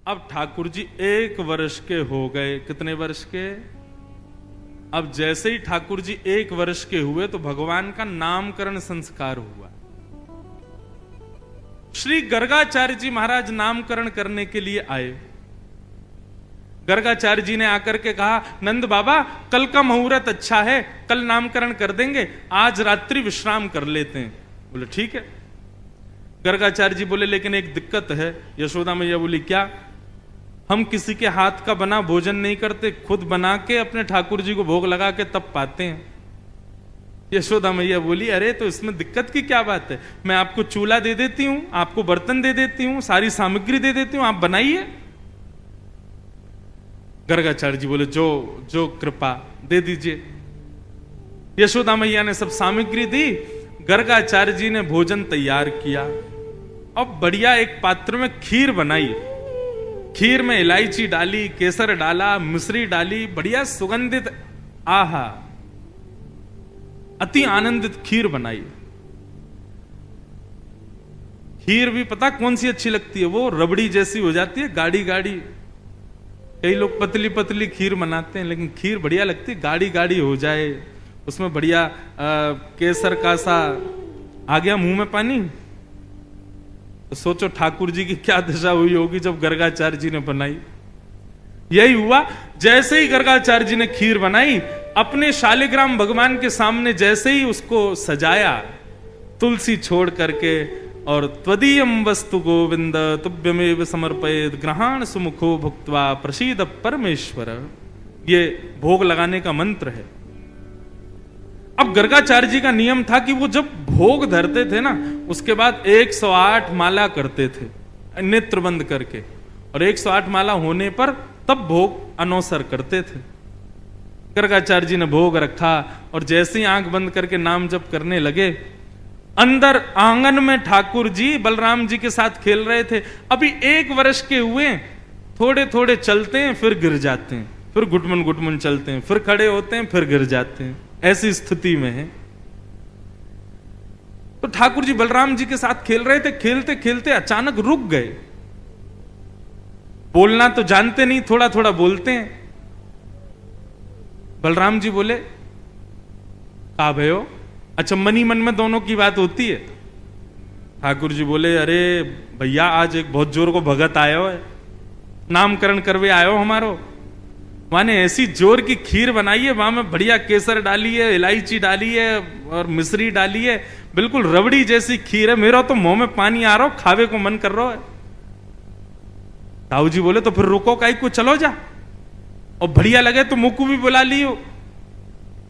अब ठाकुर जी 1 वर्ष के हो गए। कितने वर्ष के? अब जैसे ही ठाकुर जी 1 वर्ष के हुए तो भगवान का नामकरण संस्कार हुआ। श्री गर्गाचार्य जी महाराज नामकरण करने के लिए आए। गर्गाचार्य जी ने आकर के कहा, नंद बाबा कल का मुहूर्त अच्छा है, कल नामकरण कर देंगे, आज रात्रि विश्राम कर लेते हैं। बोले ठीक है। गर्गाचार्य जी बोले लेकिन एक दिक्कत है। यशोदा मैया बोली क्या? हम किसी के हाथ का बना भोजन नहीं करते, खुद बना के अपने ठाकुर जी को भोग लगा के तब पाते हैं। यशोदा मैया बोली अरे तो इसमें दिक्कत की क्या बात है, मैं आपको चूल्हा दे देती हूं, आपको बर्तन दे देती हूं, सारी सामग्री दे देती हूं, आप बनाइए। गर्गाचार्य जी बोले जो जो कृपा दे दीजिए। यशोदा मैया ने सब सामग्री दी, गर्गाचार्य जी ने भोजन तैयार किया। अब बढ़िया एक पात्र में खीर बनाई। खीर में इलायची डाली, केसर डाला, मिश्री डाली, बढ़िया सुगंधित, आहा अति आनंदित खीर बनाई। खीर भी पता कौन सी अच्छी लगती है? वो रबड़ी जैसी हो जाती है, गाढ़ी गाढ़ी। कई लोग पतली पतली खीर बनाते हैं, लेकिन खीर बढ़िया लगती है, गाढ़ी गाढ़ी हो जाए, उसमें बढ़िया केसर का सा। आ गया मुंह में पानी। तो सोचो ठाकुर जी की क्या दशा हुई होगी जब गर्गाचार्य जी ने बनाई। यही हुआ, जैसे ही गर्गाचार्य जी ने खीर बनाई, अपने शालिग्राम भगवान के सामने जैसे ही उसको सजाया, तुलसी छोड़ करके, और त्वदीयम वस्तु गोविंद तुभ्यमेव समर्पयेत् ग्रहाण सुमुखो भुक्त्वा प्रसीद परमेश्वर, ये भोग लगाने का मंत्र है। अब गर्गाचार्य जी का नियम था कि वो जब भोग धरते थे ना, उसके बाद 108 माला करते थे नेत्र बंद करके, और 108 माला होने पर तब भोग अनौसर करते थे। गर्गाचार्य जी ने भोग रखा और जैसे ही आंख बंद करके नाम जप करने लगे, अंदर आंगन में ठाकुर जी बलराम जी के साथ खेल रहे थे। अभी 1 वर्ष के हुए, थोड़े थोड़े चलते हैं फिर गिर जाते हैं, फिर घुटमुन घुटमुन चलते हैं, फिर खड़े होते हैं, फिर गिर जाते हैं, ऐसी स्थिति में है। तो ठाकुर जी बलराम जी के साथ खेल रहे थे, खेलते खेलते अचानक रुक गए। बोलना तो जानते नहीं, थोड़ा थोड़ा बोलते हैं। बलराम जी बोले का भयो? अच्छा, मनी मन में दोनों की बात होती है। ठाकुर जी बोले अरे भैया आज एक बहुत जोर को भगत आयो है, नामकरण करवे आयो हमारो, माने ऐसी जोर की खीर बनाई है, वहां में बढ़िया केसर डाली है, इलायची डाली है और मिश्री डाली है, बिल्कुल रबड़ी जैसी खीर है। मेरा तो मुंह में पानी आ रहा हो, खावे को मन कर रहा है। ताऊ जी बोले तो फिर रुको काई को, चलो जा, और बढ़िया लगे तो मुक्कू भी बुला लियो।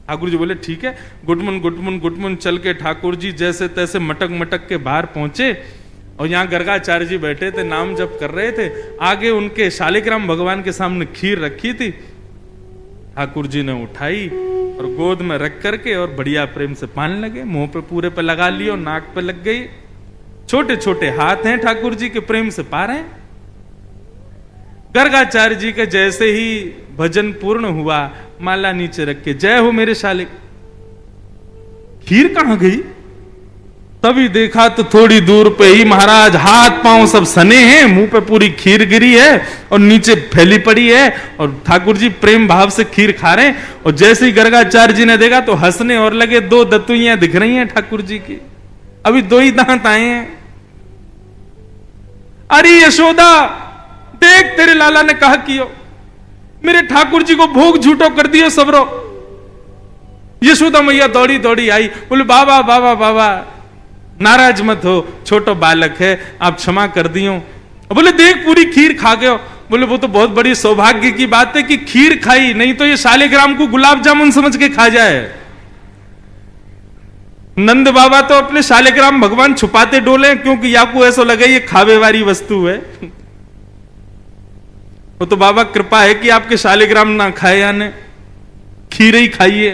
ठाकुर जी बोले ठीक है। गुटमुन गुटमुन गुटमुन चल के ठाकुर जी जैसे तैसे मटक मटक के बाहर पहुंचे, और यहां गर्गाचार्य जी बैठे थे, नाम जप कर रहे थे। आगे उनके शालिग्राम भगवान के सामने खीर रखी थी। ठाकुर जी ने उठाई और गोद में रख करके और बढ़िया प्रेम से पान लगे, मुंह पे पूरे पे लगा लियो, नाक पे लग गई। छोटे छोटे हाथ हैं ठाकुर जी के, प्रेम से पा रहे हैं। गर्गाचार्य जी के जैसे ही भजन पूर्ण हुआ, माला नीचे रख के जय हो मेरे शालिक। खीर कहां गई? तभी देखा तो थोड़ी दूर पे ही महाराज हाथ पांव सब सने हैं, मुंह पे पूरी खीर गिरी है और नीचे फैली पड़ी है, और ठाकुर जी प्रेम भाव से खीर खा रहे हैं। और जैसे ही गर्गाचार्य जी ने देखा तो हंसने और लगे। 2 दतुइयां दिख रही हैं ठाकुर जी की, अभी 2 ही दांत आए हैं। अरे यशोदा देख, तेरे लाला ने कहा कियो, मेरे ठाकुर जी को भोग झूठो कर दियो सबरो। यशोदा मैया दौड़ी दौड़ी आई, बोले बाबा बाबा बाबा नाराज मत हो, छोटो बालक है, आप क्षमा कर दियो। बोले देख पूरी खीर खा गए। बोले वो तो बहुत बड़ी सौभाग्य की बात है कि खीर खाई, नहीं तो ये शालिग्राम को गुलाब जामुन समझ के खा जाए। नंद बाबा तो अपने शालिग्राम भगवान छुपाते डोले, क्योंकि याकू ऐसा लगे ये खावे वाली वस्तु है। वो तो बाबा कृपा है कि आपके शालिग्राम ना खाए, यानी खीर ही खाइए।